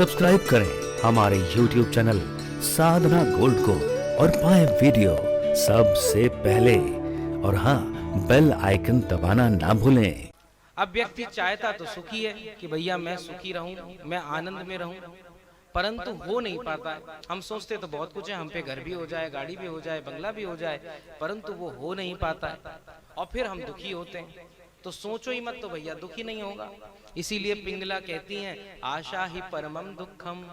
Subscribe करें हमारे YouTube channel साधना gold को और पाएं वीडियो सबसे पहले। और हाँ, बेल आइकन दबाना ना भूलें। अब व्यक्ति चाहता तो सुखी है कि भैया मैं सुखी रहूं, मैं आनंद में रहूं, परंतु हो नहीं पाता। हम सोचते तो बहुत कुछ है, हम पे घर भी हो जाए, गाड़ी भी हो जाए, बंगला भी हो जाए, परंतु वो हो नहीं पाता और फिर हम दुखी होते हैं। तो सोचो ही मत तो भैया दुखी नहीं होगा। इसीलिए पिंगला कहती हैं, आशा ही परमम दुखम,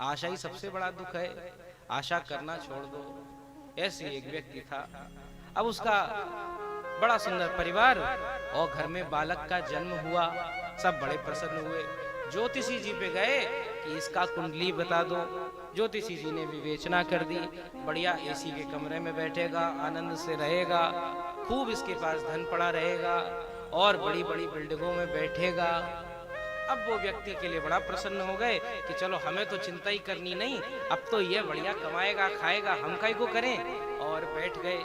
आशा ही सबसे बड़ा दुख है, आशा करना छोड़ दो। ऐसे एक व्यक्ति था। अब उसका बड़ा सुंदर परिवार और घर में बालक का जन्म हुआ। सब बड़े प्रसन्न हुए। ज्योतिषी जी पे गए कि इसका कुंडली बता दो। ज्योतिषी जी ने विवेचना कर दी। बढ़िया एसी के कमरे में बैठेगा, आनंद से रहेगा, खूब इसके पास धन पड़ा रहेगा और बड़ी बड़ी बिल्डिंगों में बैठेगा। अब वो व्यक्ति के लिए बड़ा प्रसन्न हो गए कि चलो हमें तो चिंता ही करनी नहीं, अब तो ये बढ़िया कमाएगा खाएगा, हम काहे को करें। और बैठ गए।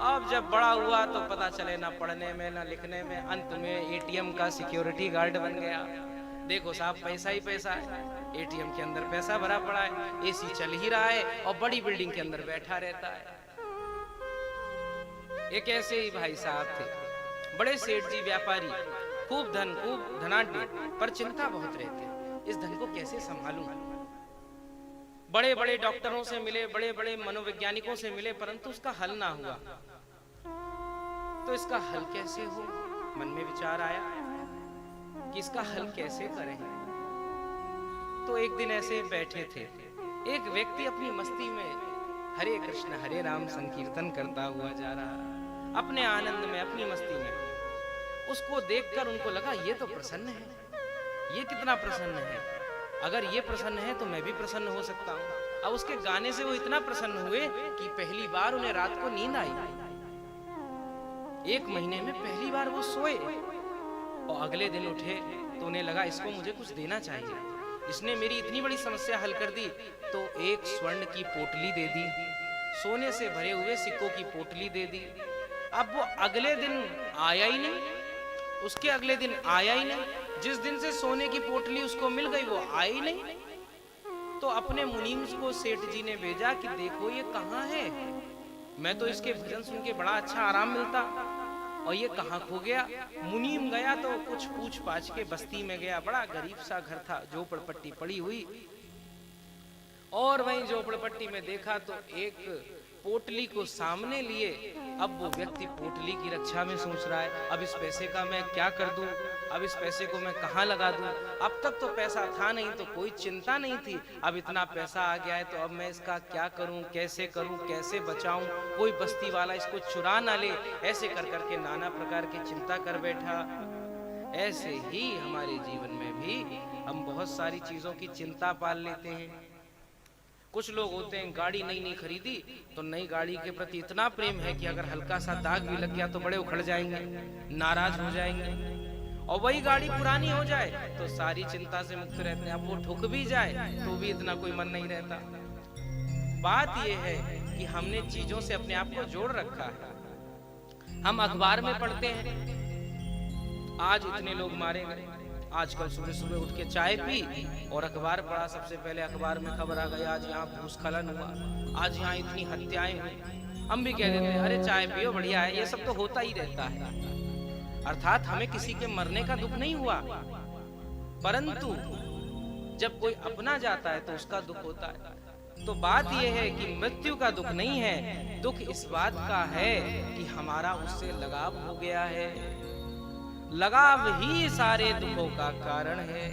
अब जब बड़ा हुआ तो पता चले ना पढ़ने में ना लिखने में, अंत में एटीएम का सिक्योरिटी गार्ड बन गया। देखो साहब, पैसा ही पैसा है, एटीएम के अंदर पैसा भरा पड़ा है, एसी चल ही रहा है और बड़ी बिल्डिंग के अंदर बैठा रहता है। एक ऐसे ही भाई साहब थे, बड़े सेठ जी व्यापारी, खूब धन, खूब धनाढ्य, पर चिंता बहुत रहती, इस धन को कैसे संभालूं। बड़े बड़े डॉक्टरों से मिले, बड़े बड़े मनोवैज्ञानिकों से मिले, परंतु उसका हल ना हुआ। तो इसका हल कैसे हो, मन में विचार आया कि इसका हल कैसे करें। तो एक दिन ऐसे बैठे थे, एक व्यक्ति अपनी मस्ती में हरे कृष्ण हरे राम संकीर्तन करता हुआ जा रहा, अपने आनंद में, अपनी मस्ती में। उसको देखकर उनको लगा ये तो प्रसन्न है, ये कितना प्रसन्न है, अगर ये प्रसन्न है तो मैं भी प्रसन्न हो सकता हूँ। अब उसके गाने से वो इतना प्रसन्न हुए कि पहली बार उन्हें रात को नींद आई। 1 महीने में पहली बार वो सोए और अगले दिन उठे तो उन्हें लगा इसको मुझे कुछ देना चाहिए। इसने मेरी इतनी बड़ी समस्या हल कर दी। तो एक स्वर्ण की पोटली दे दी, सोने से भरे हुए सिक्कों की पोटली दे दी। अब वो अगले दिन आया ही नहीं, उसके अगले दिन आया ही नहीं। जिस दिन से सोने की पोटली उसको मिल गई वो आई नहीं। तो अपने मुनीम को सेठ जी ने भेजा कि देखो ये कहाँ है, मैं तो इसके भजन सुन के बड़ा अच्छा आराम मिलता और ये कहाँ खो गया। मुनीम गया तो कुछ पूछ पाछ के बस्ती में गया, बड़ा गरीब सा घर था, झोपड़पट्टी पड़ी हुई। और वहीं झोपड़पट्टी में देखा तो एक पोटली को सामने लिए। अब वो व्यक्ति पोटली की रक्षा में सोच रहा है, अब इस पैसे का मैं क्या कर दूं, अब इस पैसे को मैं कहाँ लगा दूं। अब तक तो पैसा था नहीं तो कोई चिंता नहीं थी, अब इतना पैसा आ गया है तो अब मैं इसका क्या करूं, कैसे बचाऊं, कोई बस्ती वाला इसको चुरा ना ले। ऐसे कर करके नाना प्रकार की चिंता कर बैठा। ऐसे ही हमारे जीवन में भी हम बहुत सारी चीजों की चिंता पाल लेते हैं। कुछ लोग होते हैं, गाड़ी नई नई खरीदी तो नई गाड़ी के प्रति इतना प्रेम है कि अगर हल्का सा दाग भी लग गया तो बड़े उखड़ जाएंगे, नाराज हो जाएंगे। और वही गाड़ी पुरानी हो जाए तो सारी चिंता से मुक्त रहते हैं। अब वो ठुक भी जाए तो भी इतना कोई मन नहीं रहता। बात यह है कि हमने चीजों से अपने आप को जोड़ रखा है। हम अखबार में पढ़ते हैं, आज इतने लोग मारे गए, आजकल सुबह सुबह उठ के चाय पी और अखबार पढ़ा, सबसे पहले अखबार में खबर आ गई आज यहाँ भूस्खलन हुआ, आज यहाँ इतनी हत्याएं हुई। हम भी कह देते हैं अरे चाय पियो बढ़िया है, ये सब तो होता ही रहता है। अर्थात हमें किसी के मरने का दुख नहीं हुआ, परंतु जब कोई अपना जाता है तो उसका दुख होता है। तो बात यह है कि मृत्यु का दुख नहीं है, दुख इस बात का है कि हमारा उससे लगाव हो गया है। लगाव ही सारे दुखों का कारण है।